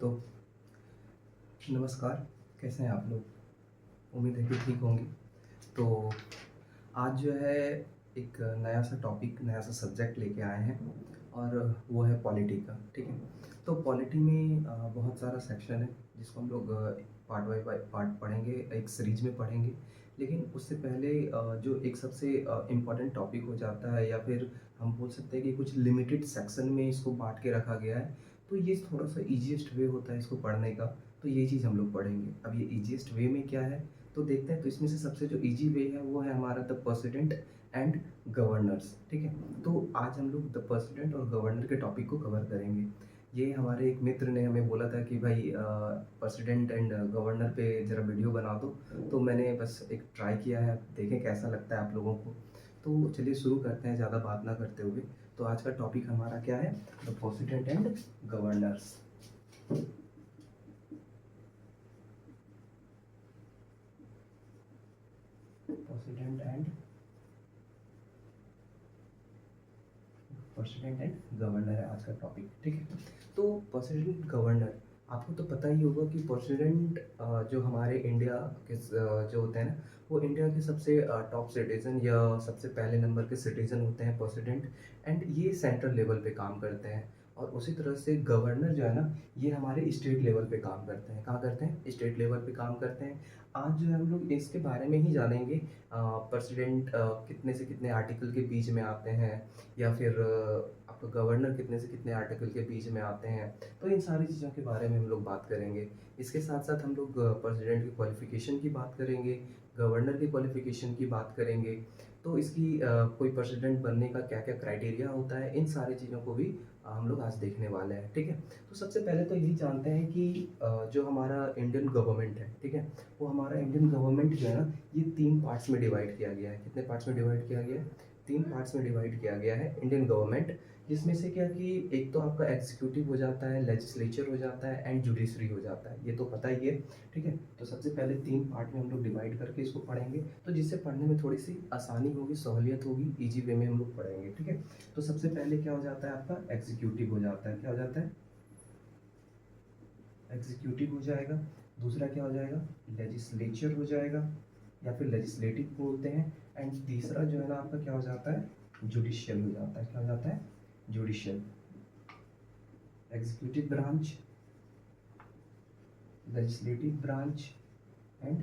दोस्तों, नमस्कार। कैसे हैं आप लोग? उम्मीद है कि ठीक होंगे। तो आज जो है एक नया सा टॉपिक, नया सा सब्जेक्ट लेके आए हैं और वो है पॉलिटी का, ठीक है? तो पॉलिटी में बहुत सारा सेक्शन है जिसको हम लोग पार्ट बाय पार्ट पढ़ेंगे, एक सीरीज में पढ़ेंगे। लेकिन उससे पहले जो एक सबसे इम्पोर्टेंट टॉपिक हो जाता है या फिर हम बोल सकते हैं कि कुछ लिमिटेड सेक्शन में इसको बाँट के रखा गया है, तो ये थोड़ा-सा ईज़ीएस्ट वे होता है इसको पढ़ने का, तो ये चीज़ हम लोग पढ़ेंगे। अब ये ईज़ीएस्ट वे में क्या है, तो देखते हैं। तो इसमें से सबसे जो ईज़ी वे है वो है हमारा द प्रेसिडेंट एंड गवर्नर्स, ठीक है? तो आज हम लोग द प्रेसिडेंट और गवर्नर के टॉपिक को कवर करेंगे। ये हमारे एक मित्र ने हमें बोला था कि भाई प्रेसिडेंट एंड गवर्नर पे ज़रा वीडियो बना दो, तो मैंने बस एक ट्राई किया है, देखें कैसा लगता है आप लोगों को। तो चलिए शुरू करते हैं ज़्यादा बात ना करते हुए। तो आज का टॉपिक हमारा क्या है? The president and governors. President and governor है आज का टॉपिक, ठीक है? तो प्रेसिडेंट गवर्नर, आपको तो पता ही होगा कि प्रेसिडेंट जो हमारे इंडिया के जो होते हैं ना, वो इंडिया के सबसे टॉप सिटीजन या सबसे पहले नंबर के सिटीजन होते हैं प्रेसिडेंट। एंड ये सेंट्रल लेवल पे काम करते हैं। और उसी तरह से गवर्नर जो है ना, ये हमारे स्टेट लेवल पे काम करते हैं। कहाँ करते हैं? स्टेट लेवल पे काम करते हैं। आज जो है हम लोग इसके बारे में ही जानेंगे। प्रेसिडेंट कितने से कितने आर्टिकल के बीच में आते हैं, या फिर आपका गवर्नर कितने से कितने आर्टिकल के बीच में आते हैं। तो इन सारी चीज़ों के बारे में हम लोग बात करेंगे। इसके साथ साथ हम लोग प्रेसिडेंट की क्वालिफ़िकेशन की बात करेंगे, गवर्नर की क्वालिफ़िकेशन की बात करेंगे। तो इसकी कोई प्रेसिडेंट बनने का क्या-क्या क्राइटेरिया होता है, इन सारी चीज़ों को भी हम लोग आज देखने वाले हैं, ठीक है? तो सबसे पहले तो यही जानते हैं कि जो हमारा इंडियन गवर्नमेंट है, ठीक है? वो हमारा इंडियन गवर्नमेंट जो है ना, ये 3 पार्ट्स में डिवाइड किया गया है। कितने पार्ट्स में डिवाइड किया गया है? 3 पार्ट्स में डिवाइड किया गया है इंडियन गवर्नमेंट। जिसमें से क्या कि एक तो आपका एग्जीक्यूटिव हो जाता है, लेजिस्लेचर हो जाता है एंड जुडिशरी हो जाता है। ये तो पता ही है, ठीक है? तो सबसे पहले 3 पार्ट में हम लोग डिवाइड करके इसको पढ़ेंगे, तो जिससे पढ़ने में थोड़ी-सी आसानी होगी, सहूलियत होगी, ईज़ी वे में हम लोग पढ़ेंगे, ठीक है? तो सबसे पहले क्या हो जाता है आपका? एग्जीक्यूटिव हो जाता है। क्या हो जाता है? एग्जीक्यूटिव हो जाएगा। दूसरा क्या हो जाएगा? लेजिस्लेचर हो जाएगा, या फिर लेजिस्लेटिव बोलते हैं। एंड तीसरा जो है ना आपका क्या हो जाता है? जुडिशियल हो जाता है। क्या हो जाता है? Judicial. Executive branch, legislative branch and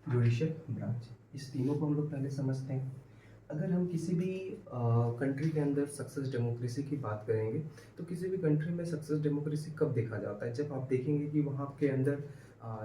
judicial branch. इस तीनों को हम लोग पहले समझते हैं। अगर हम किसी भी कंट्री के अंदर सक्सेस डेमोक्रेसी की बात करेंगे, तो किसी भी कंट्री में सक्सेस डेमोक्रेसी कब देखा जाता है? जब आप देखेंगे कि वहाँ के अंदर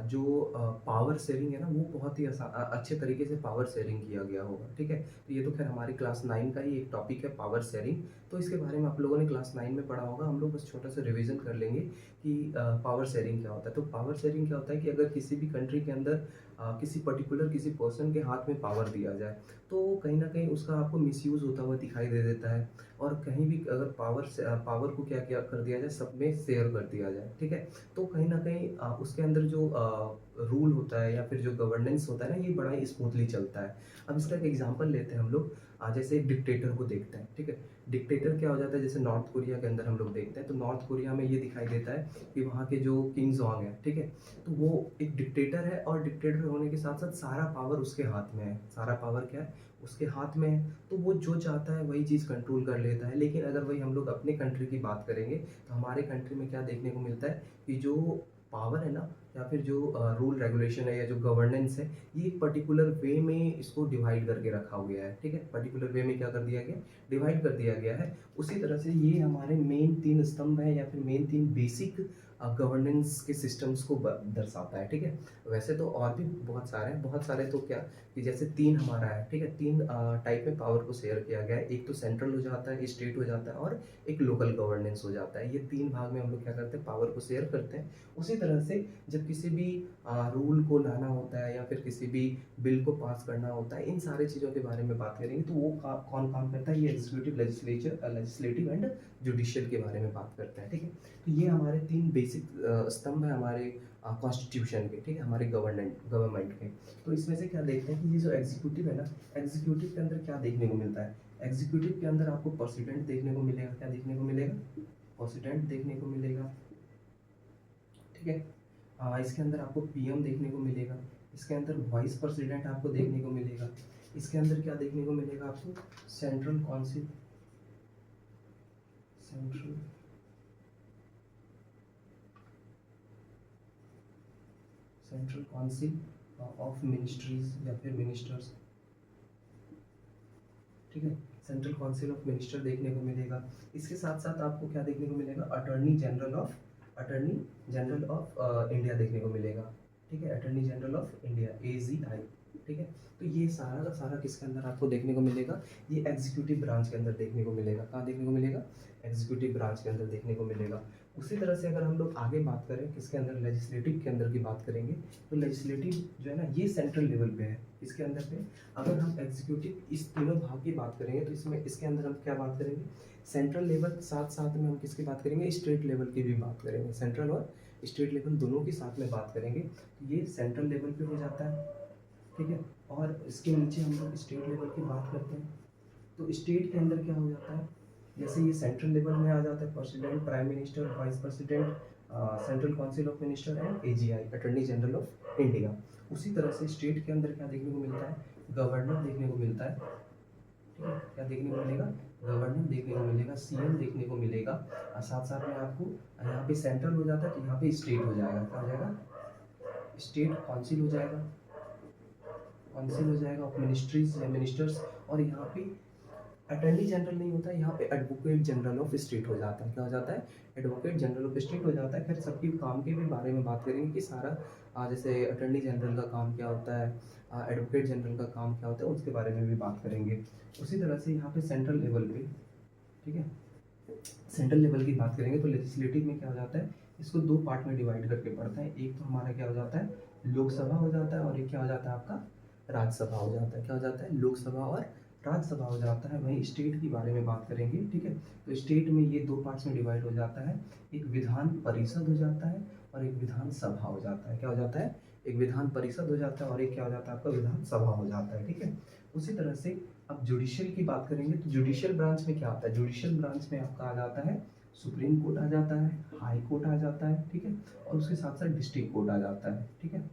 जो पावर शेयरिंग है ना, वो बहुत ही अच्छे तरीके से पावर शेयरिंग किया गया होगा, ठीक है? तो ये तो खैर हमारी क्लास 9 का ही एक टॉपिक है, पावर शेयरिंग। तो इसके बारे में आप लोगों ने क्लास 9 में पढ़ा होगा। हम लोग बस छोटा सा रिवीजन कर लेंगे कि पावर शेयरिंग क्या होता है। तो पावर शेयरिंग क्या होता है कि अगर किसी भी कंट्री के अंदर किसी पर्टिकुलर किसी पर्सन के हाथ में पावर दिया जाए, तो कहीं न कहीं उसका आपको मिसयूज़ होता हुआ दिखाई दे देता है। और कहीं भी अगर पावर को क्या किया कर दिया जाए, सब में शेयर कर दिया जाए, ठीक है? तो कहीं न कहीं उसके अंदर जो रूल होता है या फिर जो गवर्नेंस होता है ना, ये बड़ा ही स्मूथली चलता है। अब इसका एक एग्ज़ाम्पल लेते हैं हम लोग। जैसे एक डिक्टेटर को देखते हैं, ठीक है? डिक्टेटर क्या हो जाता है, जैसे नॉर्थ कोरिया के अंदर हम लोग देखते हैं, तो नॉर्थ कोरिया में ये दिखाई देता है कि वहाँ के जो किंग जोंग है, ठीक है? तो वो एक डिक्टेटर है, और डिक्टेटर होने के साथ-साथ सारा पावर उसके हाथ में है। सारा पावर क्या है? उसके हाथ में है। तो वो जो चाहता है वही चीज़ कंट्रोल कर लेता है। लेकिन अगर वही हम लोग अपने कंट्री की बात करेंगे, तो हमारे कंट्री में क्या देखने को मिलता है कि जो पावर है ना, या फिर जो रूल रेगुलेशन है या जो गवर्नेंस है, ये एक पर्टिकुलर वे में इसको डिवाइड करके रखा गया है, ठीक है? पर्टिकुलर वे में क्या कर दिया गया? डिवाइड कर दिया गया है। उसी तरह से ये हमारे मेन 3 स्तंभ हैं, या फिर मेन 3 बेसिक गवर्नेंस के सिस्टम्स को दर्शाता है, ठीक है? वैसे तो और भी बहुत सारे तो क्या कि जैसे 3 हमारा है, ठीक है? 3 टाइप में पावर को शेयर किया गया है। एक तो सेंट्रल हो जाता है, स्टेट हो जाता है, और एक लोकल गवर्नेंस हो जाता है। ये 3 भाग में हम लोग क्या करते हैं? पावर को शेयर करते हैं। उसी तरह से जब किसी भी रूल को लाना होता है, या फिर किसी भी बिल को पास करना होता है, इन सारी चीज़ों के बारे में बात करेंगे। तो वो कौन काम करता है? ये एग्जीक्यूटिव, लेजिस्लेटिव एंड जुडिशियल के बारे में बात करता है, ठीक है? तो ये हमारे 3 बेसिक स्तंभ हैं हमारे कॉन्स्टिट्यूशन के, ठीक है? हमारे गवर्नमेंट के। तो इसमें से क्या देखते हैं कि ये जो एग्जीक्यूटिव है ना, एग्जीक्यूटिव के अंदर क्या देखने को मिलता है? एग्जीक्यूटिव के अंदर आपको प्रेसिडेंट देखने को मिलेगा। क्या देखने को मिलेगा? प्रेसिडेंट देखने को मिलेगा, ठीक है। इसके अंदर आपको पीएम देखने को मिलेगा, इसके अंदर वाइस प्रेसिडेंट आपको देखने को मिलेगा, इसके अंदर क्या देखने को मिलेगा आपको, central council, central central council of ministries या फिर मिनिस्टर्स, ठीक है। सेंट्रल काउंसिल ऑफ मिनिस्टर देखने को मिलेगा। इसके साथ साथ आपको क्या देखने को मिलेगा, अटॉर्नी जनरल ऑफ इंडिया देखने को मिलेगा, ठीक है। Attorney general of India, AGI, ठीक है। तो ये सारा का सारा किसके अंदर आपको देखने को मिलेगा, ये एग्जीक्यूटिव ब्रांच के अंदर देखने को मिलेगा। कहाँ देखने को मिलेगा, एग्जीक्यूटिव ब्रांच के अंदर देखने को मिलेगा। उसी तरह से अगर हम लोग आगे बात करें किसके अंदर, लेजिस्लेटिव के अंदर की बात करेंगे, तो लेजिस्लेटिव जो है ना ये सेंट्रल लेवल पे है। इसके अंदर पे अगर हम एग्जीक्यूटिव इस तीनों भाग की बात करेंगे तो इसमें इसके अंदर हम क्या बात करेंगे, सेंट्रल लेवल, साथ साथ में हम किसकी बात करेंगे, स्टेट लेवल की भी बात करेंगे। सेंट्रल और स्टेट लेवल दोनों की साथ में बात करेंगे। तो ये सेंट्रल लेवल पे हो जाता है, ठीक है। और इसके नीचे हम लोग स्टेट लेवल की बात करते हैं, तो स्टेट के अंदर क्या हो जाता है, जैसे ये सेंट्रल लेवल में आ जाता है president, prime minister, vice president, central council of minister and AGI, attorney general of India. उसी तरह से स्टेट के अंदर क्या देखने को मिलता है, गवर्नर देखने को मिलता है, ठीक है। क्या देखने को मिलेगा, गवर्नर देखने को मिलेगा, CM देखने को मिलेगा। और साथ साथ में आपको यहाँ पे सेंट्रल हो जाता है तो यहाँ पे स्टेट हो जाएगा, क्या हो जाएगा, स्टेट काउंसिल हो जाएगा, काउंसिल हो जाएगा ऑफ मिनिस्ट्रीज या मिनिस्टर्स। और यहाँ पे अटॉर्नी जनरल नहीं होता है, यहाँ पे एडवोकेट जनरल ऑफ स्टेट हो जाता है, क्या हो जाता है, एडवोकेट जनरल ऑफ स्टेट हो जाता है। फिर सबकी काम के भी बारे में बात करेंगे कि सारा जैसे अटॉर्नी जनरल का काम क्या होता है, एडवोकेट जनरल का काम क्या होता है, उसके बारे में भी बात करेंगे। उसी तरह से यहाँ पे सेंट्रल लेवल पे, ठीक है, सेंट्रल लेवल की बात करेंगे तो लेजिस्लेटिव में क्या हो जाता है, इसको दो पार्ट में डिवाइड करके पढ़ता है। एक तो हमारा क्या हो जाता है, लोकसभा हो जाता है, और एक क्या हो जाता है आपका, राज्यसभा हो जाता है। क्या हो जाता है, लोकसभा और राज्यसभा हो जाता है। वहीं स्टेट के बारे में बात करेंगे, ठीक है। तो स्टेट में ये दो पार्ट्स में डिवाइड हो जाता है, एक विधान परिषद हो जाता है और एक विधान सभा हो जाता है। क्या हो जाता है, एक विधान परिषद हो जाता है और एक क्या हो जाता है आपका, विधान सभा हो जाता है, ठीक है। उसी तरह से अब जुडिशियल की बात करेंगे तो जुडिशियल ब्रांच में क्या आता है, जुडिशियल ब्रांच में आपका आ जाता है सुप्रीम कोर्ट आ जाता है, हाई कोर्ट आ जाता है, ठीक है। और उसके साथ साथ डिस्ट्रिक्ट कोर्ट आ जाता है, ठीक है।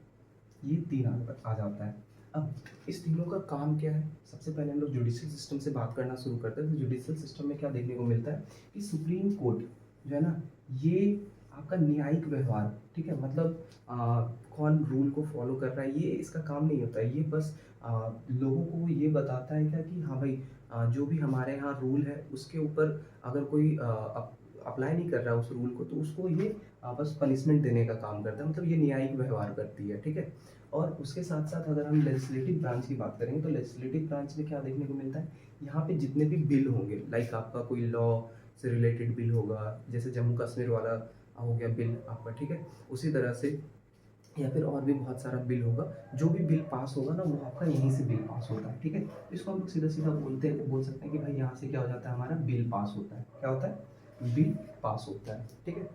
ये तीन आ जाता है। अब इस तीनों का काम क्या है, सबसे पहले हम लोग जुडिशियल सिस्टम से बात करना शुरू करते हैं। तो जुडिशियल सिस्टम में क्या देखने को मिलता है कि सुप्रीम कोर्ट जो है ना, ये आपका न्यायिक व्यवहार, ठीक है, मतलब कौन रूल को फॉलो कर रहा है, ये इसका काम नहीं होता है। ये बस लोगों को ये बताता है क्या कि हाँ भाई, जो भी हमारे यहाँ रूल है उसके ऊपर अगर कोई अप्लाई नहीं कर रहा है उस रूल को, तो उसको ये बस पनिशमेंट देने का काम करता है, मतलब ये न्यायिक व्यवहार करती है, ठीक है। और उसके साथ साथ अगर हम लेजिस्लेटिव ब्रांच की बात करेंगे तो लेजिस्लेटिव ब्रांच में क्या देखने को मिलता है, यहाँ पे जितने भी बिल होंगे, लाइक आपका कोई लॉ से रिलेटेड बिल होगा, जैसे जम्मू कश्मीर वाला हो गया बिल आपका, ठीक है। उसी तरह से या फिर और भी बहुत सारा बिल होगा, जो भी बिल पास होगा ना वो आपका यहीं से बिल पास होता है, ठीक है। इसको हम लोग सीधा सीधा बोल सकते हैं कि भाई यहाँ से क्या हो जाता है, हमारा बिल पास होता है। क्या होता है, बिल पास होता है, ठीक है।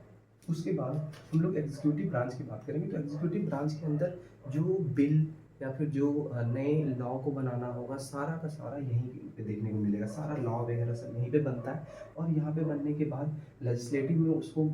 उसके बाद हम लोग एग्जीक्यूटिव ब्रांच की बात करेंगे तो एग्जीक्यूटिव ब्रांच के अंदर जो बिल या फिर जो नए लॉ को बनाना होगा, सारा का सारा यहीं पे देखने को मिलेगा। सारा लॉ वगैरह सब यहीं पे बनता है और यहाँ पे बनने के बाद लेजिस्लेटिव में उसको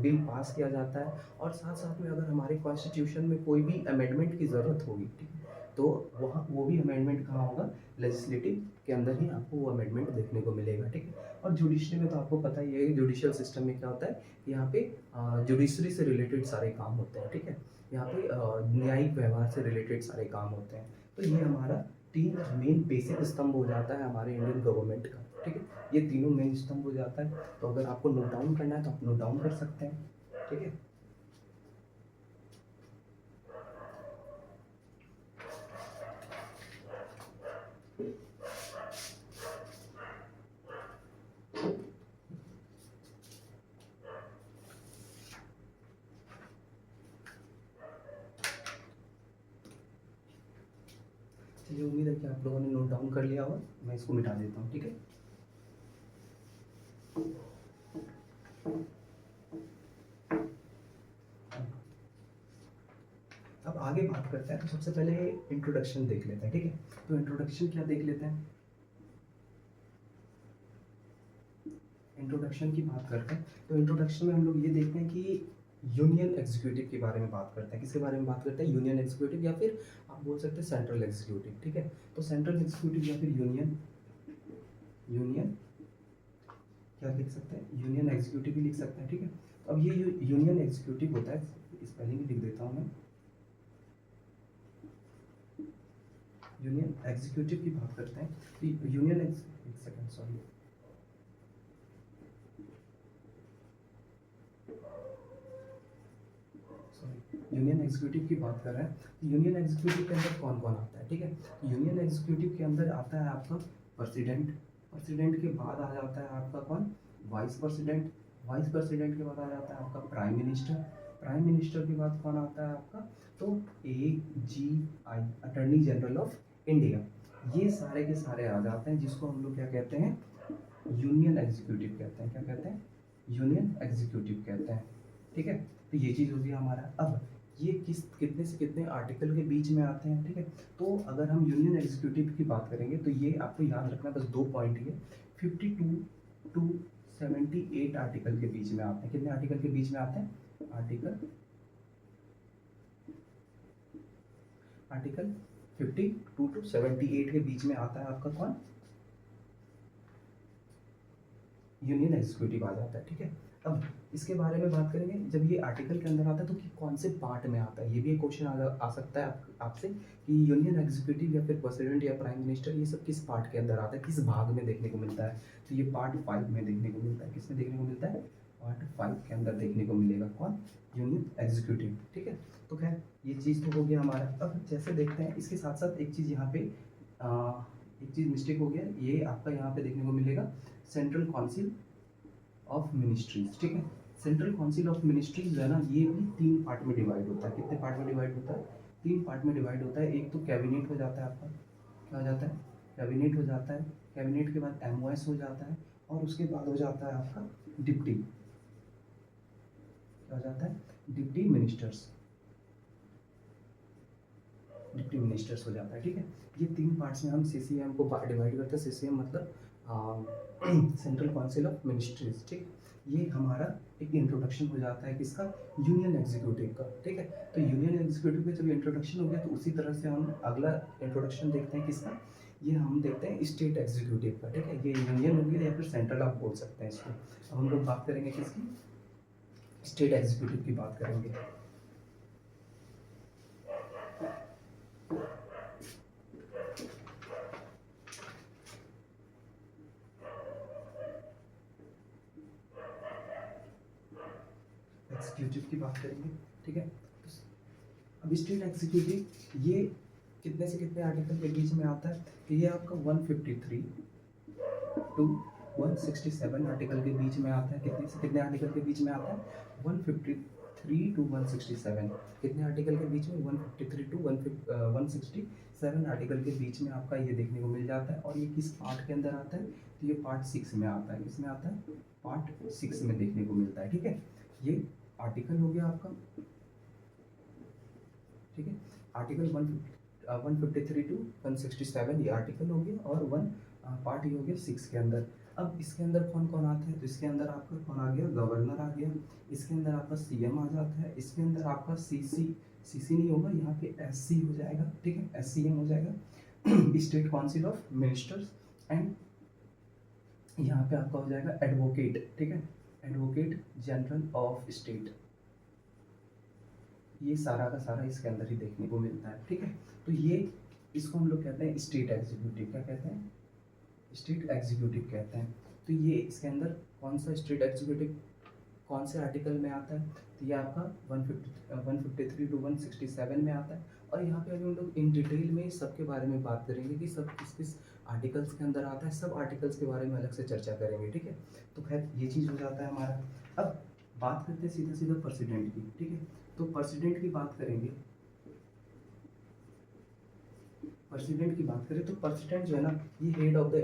बिल पास किया जाता है। और साथ साथ में अगर हमारे कॉन्स्टिट्यूशन में कोई भी अमेंडमेंट की ज़रूरत होगी, ठीक है, तो वहाँ वो भी अमेंडमेंट कहाँ होगा, लेजिस्लेटिव के अंदर ही आपको वो अमेंडमेंट देखने को मिलेगा, ठीक है। और जुडिशरी में तो आपको पता ही है कि जुडिशियल सिस्टम में क्या होता है, यहाँ पे जुडिशरी से रिलेटेड सारे काम होते हैं, ठीक है। यहाँ पे न्यायिक व्यवहार से रिलेटेड सारे काम होते हैं। तो ये हमारा तीन मेन बेसिक स्तंभ हो जाता है हमारे इंडियन गवर्नमेंट का, ठीक है। ये तीनों मेन स्तंभ हो जाता है। तो अगर आपको नोट डाउन करना है तो आप नोट डाउन कर सकते हैं, ठीक है। चलिए, उम्मीद है कि आप लोगों ने नोट डाउन कर लिया होगा। मैं इसको मिटा देता हूँ, ठीक है। अब आगे बात करते हैं तो सबसे पहले इंट्रोडक्शन देख लेते हैं, ठीक है। तो इंट्रोडक्शन क्या देख लेते हैं, इंट्रोडक्शन की बात करते हैं तो इंट्रोडक्शन में हम लोग ये देखते हैं कि यूनियन एग्जीक्यूटिव के बारे में बात करते हैं। किसके बारे में बात करते हैं? यूनियन एग्जीक्यूटिव, या फिर आप बोल सकते हैं सेंट्रल एग्जीक्यूटिव। ठीक है, तो सेंट्रल एग्जीक्यूटिव या फिर यूनियन यूनियन क्या लिख सकते हैं? यूनियन एग्जीक्यूटिव भी लिख सकते हैं। ठीक है, तो अब ये यूनियन एग्जीक्यूटिव होता है, स्पेलिंग लिख देता हूँ मैं। यूनियन एग्जीक्यूटिव की बात करते हैं तो यूनियन एक सेकंड सॉरी यूनियन एग्जीक्यूटिव की बात कर रहे हैं। यूनियन एग्जीक्यूटिव के अंदर कौन कौन आता है? ठीक है, यूनियन एग्जीक्यूटिव के अंदर आता है आपका प्रेसिडेंट, प्रेसिडेंट के बाद आ जाता है आपका कौन? वाइस प्रेसिडेंट, वाइस प्रेसिडेंट के बाद आ जाता है आपका प्राइम मिनिस्टर, प्राइम मिनिस्टर के बाद कौन आता है आपका? तो AGI, attorney general of India. ये सारे के सारे आ जाते हैं, जिसको हम लोग क्या कहते हैं? यूनियन एग्जीक्यूटिव कहते हैं। क्या कहते हैं? यूनियन एग्जीक्यूटिव कहते हैं। ठीक है, तो ये चीज़ हो गया हमारा। अब ये कितने से कितने आर्टिकल के बीच में आते हैं? ठीक है, तो अगर हम यूनियन एग्जीक्यूटिव की बात करेंगे तो ये आपको याद रखना, बस 2 पॉइंट ही है। 52 टू 78 आर्टिकल के बीच में आते हैं। कितने आर्टिकल के बीच में आते हैं? आर्टिकल 52 टू 78 के बीच में आता है आपका कौन? यूनियन एग्जीक्यूटिव आ जाता है। ठीक है, अब इसके बारे में बात करेंगे। जब ये आर्टिकल के अंदर आता है तो कि कौन से पार्ट में आता है, ये भी एक क्वेश्चन आ सकता है आपसे कि यूनियन एग्जीक्यूटिव या फिर प्रेसिडेंट या प्राइम मिनिस्टर ये सब किस पार्ट के अंदर आता है, किस भाग में देखने को मिलता है? तो ये पार्ट 5 में देखने को मिलता है। किसमें देखने को मिलता है? पार्ट 5 के अंदर देखने को मिलेगा कौन? Union executive. ठीक है, तो खैर ये चीज़ तो हो गया हमारा। अब जैसे देखते हैं इसके साथ साथ एक चीज़ यहाँ पे एक चीज़ मिस्टेक हो गया, ये आपका यहाँ पे देखने को मिलेगा सेंट्रल काउंसिल ऑफ मिनिस्ट्रीज। ठीक है, सेंट्रल काउंसिल ऑफ मिनिस्ट्रीज जो है ना, ये भी 3 पार्ट में डिवाइड होता है। कितने पार्ट में डिवाइड होता है? 3 पार्ट में डिवाइड होता है। एक तो कैबिनेट हो जाता है आपका, क्या हो जाता है? कैबिनेट हो जाता है। कैबिनेट के बाद MOS हो जाता है, और उसके बाद हो जाता है आपका डिप्टी, क्या हो जाता है? डिप्टी मिनिस्टर्स, डिप्टी मिनिस्टर्स हो जाता है। ठीक है, ये 3 पार्ट्स में हम CCM को डिवाइड करते हैं। CCM मतलब सेंट्रल काउंसिल ऑफ मिनिस्ट्रीज। ठीक, ये हमारा एक इंट्रोडक्शन हो जाता है किसका? यूनियन एग्जीक्यूटिव का। ठीक है, तो यूनियन एग्जीक्यूटिव का जब इंट्रोडक्शन हो गया तो उसी तरह से हम अगला इंट्रोडक्शन देखते हैं किसका? ये हम देखते हैं स्टेट एग्जीक्यूटिव का। ठीक है, ये यूनियन हो गया या फिर सेंट्रल आप बोल सकते हैं इसको। अब हम लोग बात करेंगे किसकी? स्टेट एग्जीक्यूटिव की बात करेंगे। एग्जीक्यूटिव की बात करेंगे। ठीक है, अब स्टेट एग्जीक्यूटिव ये कितने से कितने आर्टिकल के बीच में आता है? तो ये आपका 153 टू 167 आर्टिकल के बीच में आता है। कितने से कितने आर्टिकल के बीच में आता है? 153 टू 167। कितने आर्टिकल के बीच में? 153 टू 167 आर्टिकल के बीच में आपका ये देखने को मिल जाता है। और ये किस पार्ट के अंदर आता है? तो ये पार्ट 6 में आता है। किसमें आता है? पार्ट 6 में देखने को मिलता है। ठीक है, ये आर्टिकल हो गया आपका। ठीक है, आर्टिकल 153 टू 167 ये आर्टिकल हो गया, और पार्ट ये हो गया 6 के अंदर। अब इसके अंदर कौन कौन आता है? तो इसके अंदर आपका कौन आ गया? गवर्नर आ गया। इसके अंदर आपका CM आ जाता है। इसके अंदर आपका CC नहीं होगा, यहाँ पे SC हो जाएगा। ठीक है, SCM हो जाएगा, state council of ministers. And यहाँ पे आपका हो जाएगा एडवोकेट। ठीक है, एडवोकेट जनरल ऑफ स्टेट। ये सारा का सारा इसके अंदर ही देखने को मिलता है। ठीक है, तो ये इसको हम लोग कहते हैं स्टेट एग्जीक्यूटिव। क्या कहते हैं? स्टेट एग्जीक्यूटिव कहते हैं। तो ये इसके अंदर कौन सा स्टेट एग्जीक्यूटिव कौन से आर्टिकल में आता है? तो ये आपका 153 टू 167 में आता है। और यहाँ पे अभी हम लोग इन डिटेल में सबके बारे में बात करेंगे कि सब किस किस आर्टिकल्स के अंदर आता है। सब आर्टिकल्स के बारे में अलग से चर्चा करेंगे। ठीक है, तो खैर ये चीज़ हो जाता है हमारा। अब बात करते हैं सीधा सीधा प्रेसिडेंट की। ठीक है, तो प्रेसिडेंट की बात करेंगे। प्रेसिडेंट की बात करें तो प्रेसिडेंट जो है ना, ये head of the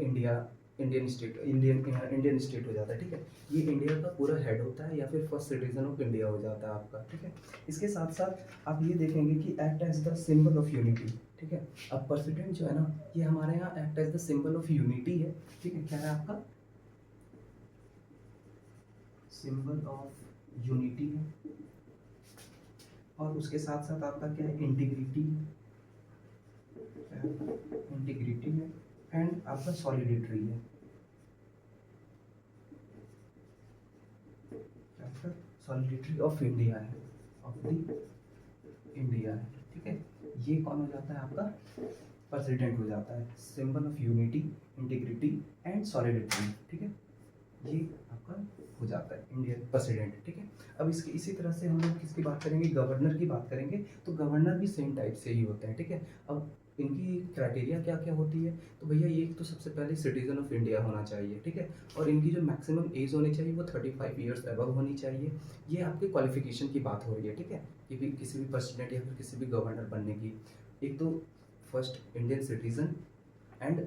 Indian state हो जाता है। ठीक है, ये इंडिया का पूरा हेड होता है, या फिर फर्स्ट सिटीजन ऑफ इंडिया हो जाता है आपका। ठीक है, इसके साथ साथ आप ये देखेंगे कि act as the symbol of unity. ठीक है, अब प्रेसिडेंट जो है ना, ये हमारे यहाँ act as the symbol of unity है। ठीक है, क्या है आपका? सिंबल ऑफ यूनिटी है, और उसके साथ साथ आपका क्या है, इंटीग्रिटी है, इंटीग्रिटी है, एंड आपका सॉलिडिटी है, आपका सॉलिडिटी ऑफ इंडिया है, ऑफ द इंडिया है, ठीक है। ये कौन हो जाता है, आपका प्रेसिडेंट हो जाता है, symbol of unity, integrity and solidity, ठीक है। ये आपका हो जाता है इंडियन प्रेसिडेंट, ठीक है। अब इसके इसी तरह से हम लोग किसकी बात करेंगे, गवर्नर की बात करेंगे। तो गवर्नर भी सेम टाइप से ही होते हैं, ठीक है। अब इनकी क्राइटेरिया क्या क्या होती है, तो भैया ये तो सबसे पहले सिटीजन ऑफ इंडिया होना चाहिए, ठीक है। और इनकी जो मैक्सिमम एज होनी चाहिए वो 35 ईयर्स अबव होनी चाहिए। ये आपके क्वालिफिकेशन की बात हो रही है, ठीक है, कि भी किसी भी प्रेसिडेंट या फिर किसी भी गवर्नर बनने की। एक तो first Indian citizen and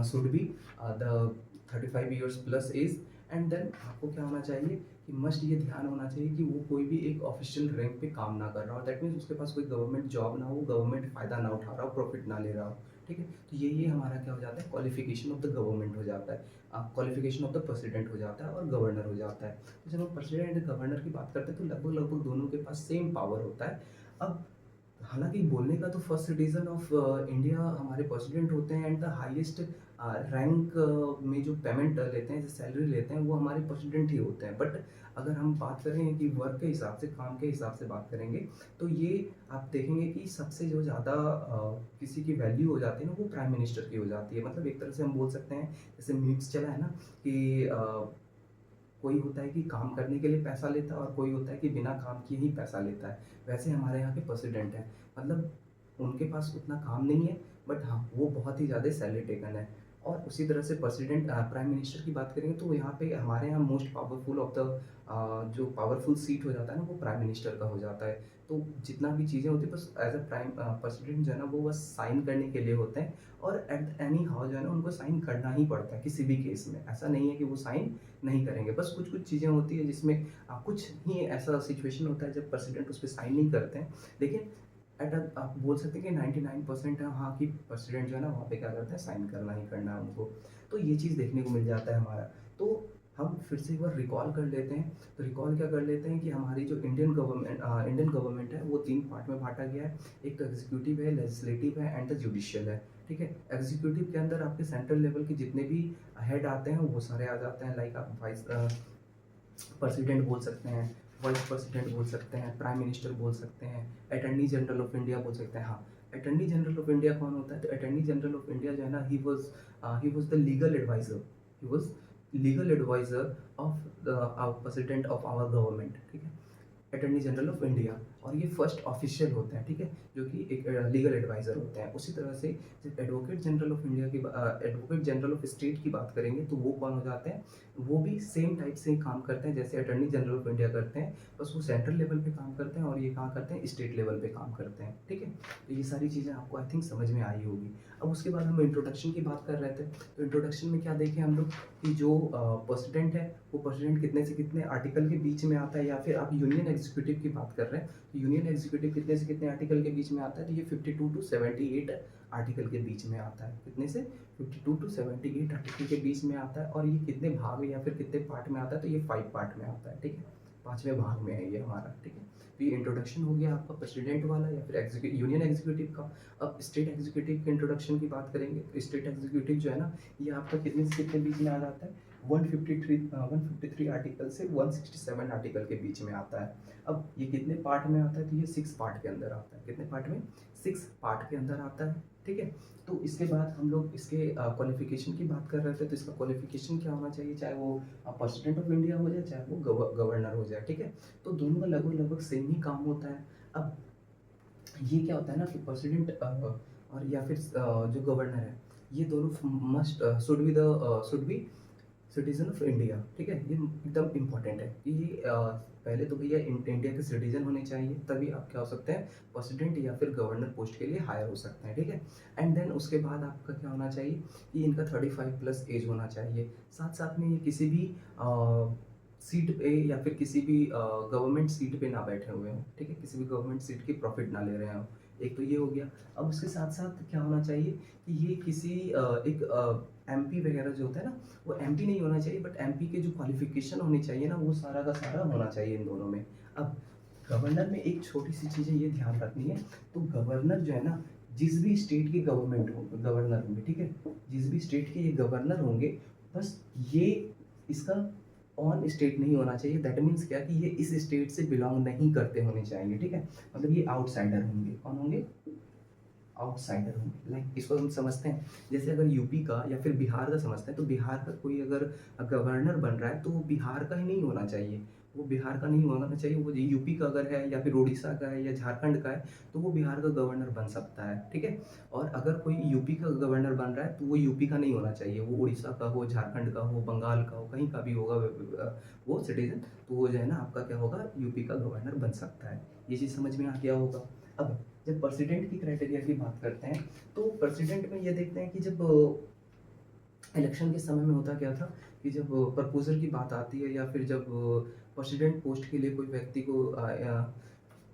should be the 35 years plus age, and then आपको क्या होना चाहिए कि मस्ट ये ध्यान होना चाहिए कि वो कोई भी एक ऑफिशियल रैंक पे काम ना कर रहा हो, दैट मीन्स उसके पास कोई गवर्नमेंट जॉब ना हो, गवर्नमेंट फ़ायदा ना उठा रहा हो, प्रॉफिट ना ले रहा हो, ठीक है। तो ये हमारा क्या हो जाता है, क्वालिफिकेशन ऑफ द गवर्नमेंट हो जाता है, क्वालिफिकेशन ऑफ द प्रेसिडेंट हो जाता है और गवर्नर हो जाता है। तो जब हम प्रेसिडेंट एंड गवर्नर की बात करते हैं तो लगभग लगभग दोनों के पास सेम पावर होता है। अब हालांकि बोलने का तो फर्स्ट सिटीजन ऑफ इंडिया हमारे प्रेसिडेंट होते हैं, एंड द हाईएस्ट रैंक में जो पेमेंट लेते हैं, जो सैलरी लेते हैं, वो हमारे प्रेसिडेंट ही होते हैं। बट अगर हम बात करें कि वर्क के हिसाब से, काम के हिसाब से बात करेंगे, तो ये आप देखेंगे कि सबसे जो ज़्यादा किसी की वैल्यू हो जाती है ना, वो प्राइम मिनिस्टर की हो जाती है। मतलब एक तरह से हम बोल सकते हैं, जैसे मीम्स चला है ना कि कोई होता है कि काम करने के लिए पैसा लेता है और कोई होता है कि बिना काम किए ही पैसा लेता है। वैसे हमारे यहाँ के प्रेसिडेंट हैं, मतलब उनके पास उतना काम नहीं है, बट हाँ वो बहुत ही ज़्यादा सैलरी टेकन है। और उसी तरह से प्रेसिडेंट प्राइम मिनिस्टर की बात करेंगे तो यहाँ पे हमारे यहाँ मोस्ट पावरफुल ऑफ द जो पावरफुल सीट हो जाता है ना, वो प्राइम मिनिस्टर का हो जाता है। तो जितना भी चीज़ें होती है बस एज अ प्राइम प्रेसिडेंट जो है ना, वो बस साइन करने के लिए होते हैं, और एट एनी हाउ जो है ना, उनको साइन करना ही पड़ता है किसी भी केस में। ऐसा नहीं है कि वो साइन नहीं करेंगे, बस कुछ कुछ चीज़ें होती है जिसमें कुछ ही ऐसा सिचुएशन होता है जब प्रेसिडेंट उस पर साइन नहीं करते हैं। लेकिन आप बोल सकते हैं कि 99% है हाँ कि प्रेसिडेंट जो है ना, वहाँ पे क्या करते हैं, साइन करना ही करना है उनको। तो ये चीज़ देखने को मिल जाता है हमारा। तो हम फिर से एक बार रिकॉल कर लेते हैं। तो रिकॉल क्या कर लेते हैं कि हमारी जो इंडियन गवर्नमेंट है वो 3 पार्ट में बांटा गया है। एक तो एग्जीक्यूटिव है, लेजिस्लेटिव है एंड द जुडिशियल है, ठीक है। एग्जीक्यूटिव के अंदर आपके सेंट्रल लेवल के जितने भी हेड आते हैं वो सारे आ जाते हैं, लाइक आप वाइस प्रेसिडेंट बोल सकते हैं, वाइस प्रेसिडेंट बोल सकते हैं, प्राइम मिनिस्टर बोल सकते हैं, अटॉर्नी जनरल ऑफ इंडिया बोल सकते हैं। हाँ, अटॉर्नी जनरल ऑफ इंडिया कौन होता है, तो अटॉर्नी जनरल ऑफ इंडिया जो है ना, he was the legal adviser, he was legal adviser of the our president of our government, ठीक है, अटॉर्नी जनरल ऑफ इंडिया। और ये फर्स्ट ऑफिशियल होते हैं, ठीक है, जो कि एक लीगल एडवाइजर होते हैं। उसी तरह से जब एडवोकेट जनरल ऑफ इंडिया की एडवोकेट जनरल ऑफ स्टेट की बात करेंगे तो वो कौन हो जाते हैं, वो भी सेम टाइप से ही काम करते हैं जैसे अटॉर्नी जनरल ऑफ इंडिया करते हैं, बस वो सेंट्रल लेवल पे काम करते हैं और ये कहाँ करते हैं, स्टेट लेवल पे काम करते हैं, ठीक है। तो ये सारी चीज़ें आपको आई थिंक समझ में आई होगी। अब उसके बाद हम इंट्रोडक्शन की बात कर रहे थे, तो इंट्रोडक्शन में क्या देखें हम लोग कि जो प्रेसिडेंट है वो प्रेसिडेंट कितने से कितने आर्टिकल के बीच में आता है, या फिर आप यूनियन एग्जीक्यूटिव की बात कर रहे हैं तो यूनियन एग्जीक्यूटिव कितने से कितने आर्टिकल के बीच में आता है, तो ये 52 टू 78 आर्टिकल के बीच में आता है। कितने से 52 टू 78 आर्टिकल के बीच में आता है। और ये कितने भाग या फिर कितने पार्ट में आता है, तो ये 5 पार्ट में आता है, ठीक है, 5वें भाग में है ये हमारा, ठीक है। तो ये इंट्रोडक्शन हो गया आपका प्रेसिडेंट वाला या फिर यूनियन एग्जीक्यूटिव का। अब स्टेट एग्जीक्यूटिव के इंट्रोडक्शन की बात करेंगे तो स्टेट एग्जीक्यूटिव जो है ना, ये आपका कितने से कितने बीच में आ जाता है, 153 आर्टिकल से 167 आर्टिकल के बीच में आता है। अब ये कितने पार्ट में आता है, तो ये 6 पार्ट के अंदर आता है। कितने पार्ट में, 6 पार्ट के अंदर आता है, ठीक है। तो इसके बाद हम लोग इसके क्वालिफिकेशन की बात कर रहे थे, तो इसका क्वालिफिकेशन क्या होना चाहिए, चाहे वो प्रेसिडेंट ऑफ इंडिया हो जाए, चाहे वो गवर्नर हो जाए, ठीक है। तो दोनों का लगभग लगभग सेम ही काम होता है। अब ये क्या होता है ना कि प्रेसिडेंट और या फिर जो गवर्नर है, ये दोनों must should be citizen of India, ठीक है। ये एकदम इम्पॉर्टेंट है कि ये पहले तो भैया इंडिया के सिटीजन होने चाहिए, तभी आप क्या हो सकते हैं, प्रेसिडेंट या फिर गवर्नर पोस्ट के लिए हायर हो सकते हैं, ठीक है। एंड देन उसके बाद आपका क्या होना चाहिए कि इनका 35 प्लस एज होना चाहिए। साथ साथ में ये किसी भी सीट पे या फिर किसी भी गवर्नमेंट सीट पे ना बैठे हुए हों, ठीक है, किसी भी गवर्नमेंट सीट की प्रॉफिट ना ले रहे हों। एक तो ये हो गया। अब उसके साथ साथ क्या होना चाहिए कि ये किसी एक एमपी वगैरह जो होता है ना, वो एमपी नहीं होना चाहिए, बट एमपी के जो क्वालिफिकेशन होनी चाहिए ना, वो सारा का सारा होना चाहिए इन दोनों में। अब गवर्नर में एक छोटी सी चीज़ है, ये ध्यान रखनी है। तो गवर्नर जो है ना, जिस भी स्टेट के गवर्नर होंगे, ठीक है, जिस भी स्टेट के ये गवर्नर होंगे, बस ये इसका ऑन स्टेट नहीं होना चाहिए। दैट मीन्स क्या, कि ये इस स्टेट से बिलोंग नहीं करते होने चाहिए, ठीक है। मतलब ये आउटसाइडर होंगे। कौन होंगे? आउटसाइडर होंगे। लाइक इसको हम समझते हैं, जैसे अगर यूपी का या फिर बिहार का समझते हैं, तो बिहार का कोई अगर गवर्नर बन रहा है, तो वो बिहार का ही नहीं होना चाहिए, वो बिहार का नहीं होना चाहिए। वो यूपी का अगर है, या फिर उड़ीसा का है, या झारखंड का है, तो वो बिहार का गवर्नर बन सकता है, ठीक है। और अगर कोई यूपी का गवर्नर बन रहा है, तो वो यूपी का नहीं होना चाहिए, वो उड़ीसा का हो, झारखंड का हो, बंगाल का हो, कहीं का भी होगा वो सिटीजन, तो वो जो है ना आपका क्या होगा, यूपी का गवर्नर बन सकता है। ये चीज़ समझ में आ गया होगा। अब जब प्रेसिडेंट की क्राइटेरिया की बात करते हैं, तो प्रेसिडेंट में ये देखते हैं कि जब इलेक्शन के समय में होता क्या था, कि जब प्रपोजल की बात आती है, या फिर जब प्रेसिडेंट पोस्ट के लिए कोई व्यक्ति को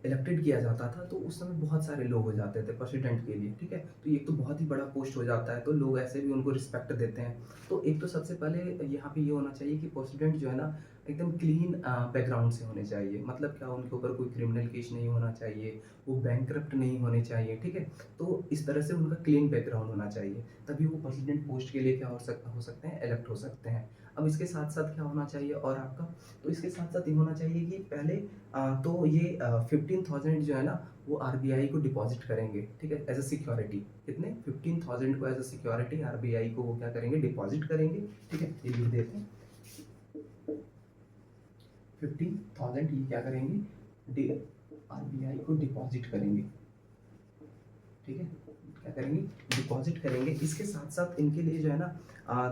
इलेक्टेड किया जाता था, तो उस समय बहुत सारे लोग हो जाते थे प्रेसिडेंट के लिए, ठीक है। तो ये तो बहुत ही बड़ा पोस्ट हो जाता है, तो लोग ऐसे भी उनको रिस्पेक्ट देते हैं। तो एक तो सबसे पहले यहाँ पे ये होना चाहिए कि प्रेसिडेंट जो है ना, एकदम क्लीन बैकग्राउंड से होने चाहिए। मतलब क्या, उनके ऊपर कोई क्रिमिनल केस नहीं होना चाहिए, वो बैंकरप्ट नहीं होने चाहिए, ठीक है। तो इस तरह से उनका क्लीन बैकग्राउंड होना चाहिए, तभी वो प्रेसिडेंट पोस्ट के लिए क्या हो सकते हैं, इलेक्ट हो सकते हैं। अब इसके साथ साथ क्या होना चाहिए और आपका, तो इसके साथ साथ ये होना चाहिए कि पहले तो ये 15,000 जो है ना, वो आरबीआई को डिपॉजिट करेंगे, ठीक है, एज अ सिक्योरिटी। कितने? 15,000 को एज अ सिक्योरिटी आरबीआई को वो क्या करेंगे, डिपॉजिट करेंगे, ठीक है। ये लिख देते हैं, 15,000 ये क्या करेंगे, आरबीआई को डिपॉजिट करेंगे, ठीक है। क्या करेंगे, डिपॉजिट करेंगे। इसके साथ साथ इनके लिए जो है ना,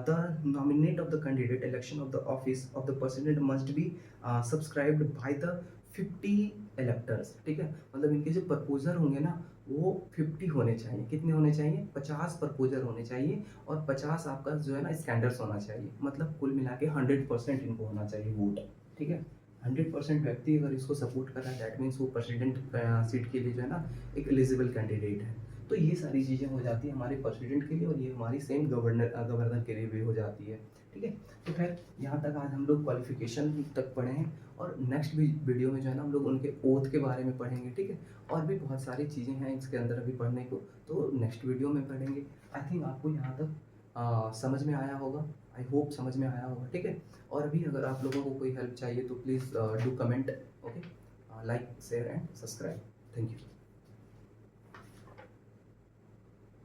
the nominate of the candidate election of the office of the president must be subscribed by the 50 electors, ठीक है। मतलब इनके जो प्रपोजर होंगे ना, वो 50 होने चाहिए। कितने होने चाहिए? 50 प्रपोजर होने चाहिए, और 50 आपका जो है ना स्टैंडर्ड्स होना चाहिए। मतलब कुल मिला के 100% इनको होना चाहिए वोट, ठीक है। 100% व्यक्ति अगर इसको सपोर्ट कर रहा है, दैट मीन्स वो प्रेसिडेंट सीट के लिए जो है ना एक एलिजिबल कैंडिडेट है। तो ये सारी चीज़ें हो जाती है हमारे प्रेसिडेंट के लिए, और ये हमारी सेम गवर्नर के लिए भी हो जाती है, ठीक है। तो खैर यहाँ तक आज हम लोग क्वालिफिकेशन तक पढ़े हैं, और नेक्स्ट भी वीडियो में जो है ना हम लोग उनके ओथ के बारे में पढ़ेंगे, ठीक है। और भी बहुत सारी चीज़ें हैं इसके अंदर अभी पढ़ने को, तो नेक्स्ट वीडियो में पढ़ेंगे। आई थिंक आपको यहाँ तक समझ में आया होगा, आई होप समझ में आया होगा, ठीक है। और अभी अगर आप लोगों को कोई हेल्प चाहिए, तो please do comment, okay, like share and subscribe. Thank you.